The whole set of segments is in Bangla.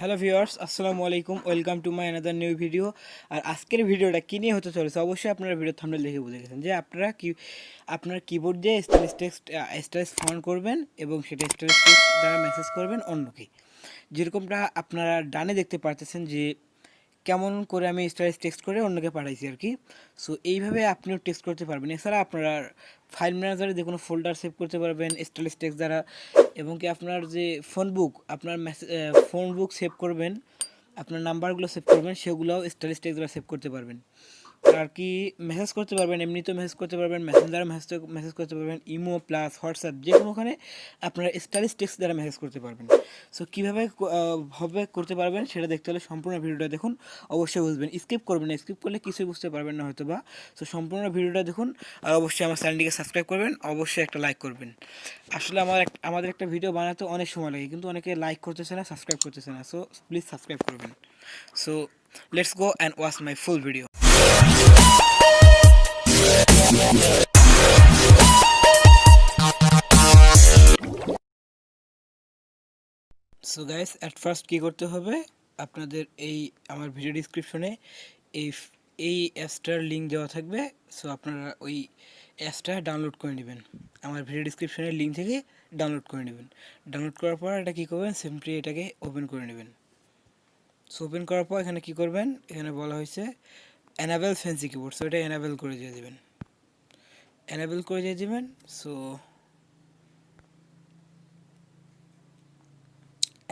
হ্যালো ভিউয়ার্স, আসসালামু আলাইকুম। Welcome to my another new video. আর আজকের ভিডিওটা কী নিয়ে হতে চলেছে অবশ্যই আপনারা ভিডিও থাম্বনেল দেখে বুঝে গেছেন যে আপনার কিবোর্ড দিয়ে স্টাইলিশ ফন্ট করবেন এবং সেটা স্টাইলিশ টেক্সট দ্বারা মেসেজ করবেন অন্যকে। যেরকমটা আপনারা ডানে দেখতে পারতেছেন যে কেমন করে আমি স্টাইলিশ টেক্সট করে অন্যকে পাঠাইছি আর কি। সো এইভাবে আপনিও টেক্সট করতে পারবেন। এছাড়া আপনারা ফাইল ম্যানেজারে যে কোনো ফোল্ডার সেভ করতে পারবেন স্টাইলিশ টেক্সট দ্বারা, এবং কি আপনার যে ফোন বুক সেভ করবেন, আপনার নাম্বারগুলো সেভ করবেন, সেগুলোও স্টাইলিশ টেক্সট দ্বারা সেভ করতে পারবেন। আর কি মেসেজ করতে পারবেন, এমনিতেও মেসেজ করতে পারবেন, মেসেঞ্জারে মেসেজ করতে পারবেন, ইমো প্লাস হোয়াটসঅ্যাপ যে কোনোখানে আপনারা স্টাইলিশ টেক্সট দ্বারা মেসেজ করতে পারবেন। সো কীভাবে করতে পারবেন সেটা দেখতে হলে সম্পূর্ণ ভিডিওটা দেখুন, অবশ্যই বুঝবেন। স্কিপ করবেন না, স্কিপ করলে কিছুই বুঝতে পারবেন না হয়তো বা। সো সম্পূর্ণ ভিডিওটা দেখুন আর অবশ্যই আমার চ্যানেলটিকে সাবস্ক্রাইব করবেন, অবশ্যই একটা লাইক করবেন। আসলে আমাদের একটা ভিডিও বানাতে অনেক সময় লাগে, কিন্তু অনেকে লাইক করতেছে না, সাবস্ক্রাইব করতেছে না। সো প্লিজ সাবস্ক্রাইব করবেন। So let's go and watch my full video. So guys, at first কী করতে হবে, আপনাদের আমার ভিডিও ডিসক্রিপশনে এই এই অ্যাপসটার লিঙ্ক দেওয়া থাকবে। সো আপনারা ওই অ্যাপসটা ডাউনলোড করে নেবেন, আমার ভিডিও ডিসক্রিপশনের লিঙ্ক থেকে ডাউনলোড করে নেবেন। ডাউনলোড করার পর এটা কী করবেন, সিম্পলি এটাকে ওপেন করে নেবেন। সো ওপেন করার পর এখানে কী করবেন, এখানে বলা হয়েছে এনাবেল ফ্যান্সি কিবোর্ড। সো এটা এনাবেল করে দিয়ে দেবেন, এনাবেল করে দিয়ে দেবেন। সো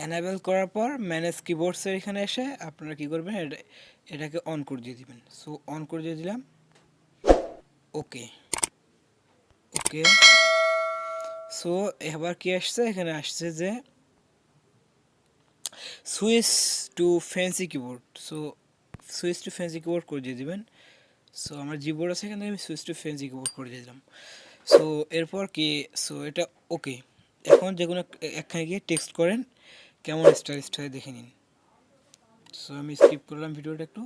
এনাবেল করার পর ম্যানেজ কিবোর্ডসের এখানে এসে আপনারা কী করবেন, এটাকে অন করে দিয়ে দিবেন। সো অন করে দিয়ে দিলাম, ওকে ওকে। সো এবার কি আসছে, এখানে আসছে যে switch to fancy keyboard. So switch to fancy keyboard করে দিয়ে দিবেন। সো আমার জিবোর্ড আছে, এখানে আমি সুইচ টু ফ্যান্সি কিবোর্ড করে দিয়ে দিলাম। সো এরপর কি, সো এটা ওকে। এখন যে কোনো একখানে গিয়ে টেক্সট করেন, কেমন স্টাইলিশ হয় দেখে নিন। সো আমি স্কিপ করলাম ভিডিওটা একটু।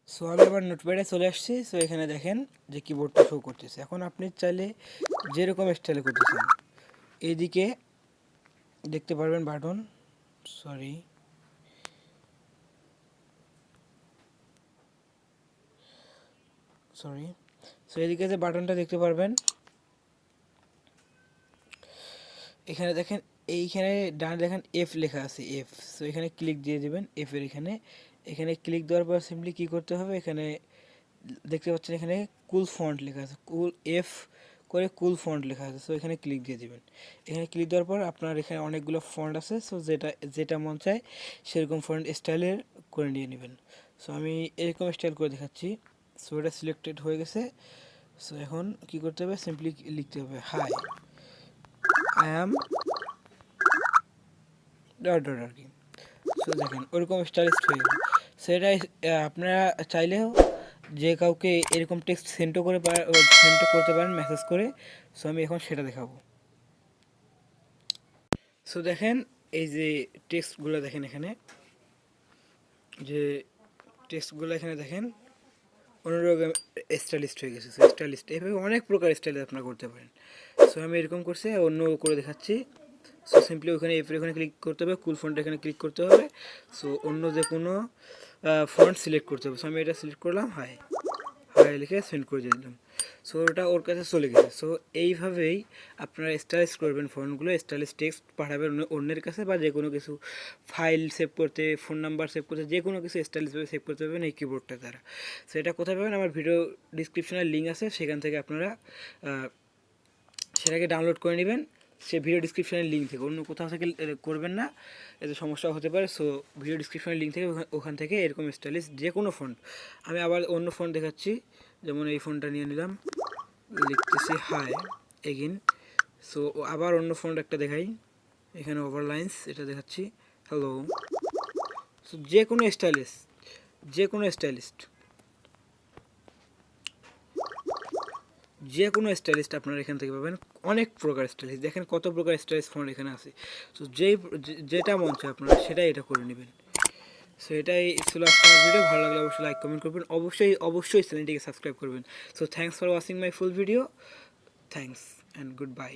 সো আমি আবার নোটপ্যাডে চলে আসছি। সো এখানে দেখেন যে কিবোর্ডটা শো করতেছে। এখন আপনি চাইলে যেরকম স্টাইলে করতেছেন, এইদিকে দেখতে পারবেন বাটন, সরি সো এদিকে যে বাটনটা দেখতে পারবেন, এখানে দেখেন, এইখানে ডান দেখেন এফ লেখা আছে, এফ। সো এখানে ক্লিক দিয়ে দেবেন এফের এখানে। এখানে ক্লিক দেওয়ার পর সিম্পলি কী করতে হবে, এখানে দেখতে পাচ্ছেন এখানে কুল ফন্ট লেখা আছে, কুল এফ করে কুল ফন্ট লেখা আছে। সো এখানে ক্লিক দিয়ে দেবেন। এখানে ক্লিক দেওয়ার পর আপনার এখানে অনেকগুলো ফন্ট আছে। সো যেটা যেটা মন চায় সেরকম ফন্ট স্টাইলের করে নিয়ে নেবেন। সো আমি এরকম স্টাইল করে দেখাচ্ছি। সো এটা সিলেক্টেড হয়ে গেছে। সো এখন কী করতে হবে, সিম্পলি লিখতে হবে হাই আই অ্যাম ডট আর কি। সো দেখেন ওরকম স্টাইলিশ হয়ে গেল। সেটাই আপনারা চাইলেও যে কাউকে এরকম টেক্সট সেন্ড করতে পারেন মেসেজ করে। সো আমি এখন সেটা দেখাবো। সো দেখেন এই যে টেক্সটগুলো দেখেন, এখানে যে টেক্সটগুলো এখানে দেখেন অন্যরকম স্টাইলিস্ট হয়ে গেছে। সো স্টাইলিস্ট এভাবে অনেক প্রকার স্টাইল আপনারা করতে পারেন। সো আমি এরকম করছি, অন্য করে দেখাচ্ছি। সো সিম্পলি ওখানে এখানে ক্লিক করতে হবে, কুল ফন্ট এখানে ক্লিক করতে হবে। সো অন্য যে কোনো ফন্ট সিলেক্ট করতে হবে। সো আমি এটা সিলেক্ট করলাম, হাই হাই লিখে সেন্ড করে দিয়ে দিলাম। সো ওটা ওর কাছে চলে গেছে। সো এইভাবেই আপনারা স্টাইলিশ করবেন ফোনগুলো, স্টাইলিশ টেক্সট পাঠাবেন অন্যের কাছে, বা যে কোনো কিছু ফাইল সেভ করতে, ফোন নাম্বার সেভ করতে, যে কোনো কিছু স্টাইলিশভাবে সেভ করতে পারবেন এই কিবোর্ডটা দ্বারা। সো এটা কোথায় পাবেন, আমার ভিডিও ডিসক্রিপশনের লিঙ্ক আছে, সেখান থেকে আপনারা সেটাকে ডাউনলোড করে নেবেন। সে ভিডিও ডিসক্রিপশনের লিঙ্ক থেকে, অন্য কোথাও থেকে করবেন না, এতে সমস্যা হতে পারে। সো ভিডিও ডিসক্রিপশনের লিঙ্ক থেকে ওখান থেকে এরকম স্টাইলিশ যে কোনো ফন্ট। আমি আবার অন্য ফন্ট দেখাচ্ছি, যেমন এই ফোনটা নিয়ে নিলাম, লিখতেছি হাই এগিন। সো আবার অন্য ফন্ট একটা দেখাই, এখানে ওভারলাইন্স এটা দেখাচ্ছি, হ্যালো। সো যে কোনো স্টাইলিস্ট আপনারা এখান থেকে পাবেন। অনেক প্রকার স্টাইলিশ, দেখেন কত প্রকার স্টাইলিশ ফন্ট এখানে আছে। সো যেটা মন চায় আপনারা সেটাই এটা করে নেবেন। সো এটাই ছিল আপনার ভিডিও। ভালো লাগলে অবশ্যই লাইক কমেন্ট করবেন, অবশ্যই চ্যানেলটিকে সাবস্ক্রাইব করবেন। So thanks for watching my full video, thanks and good bye.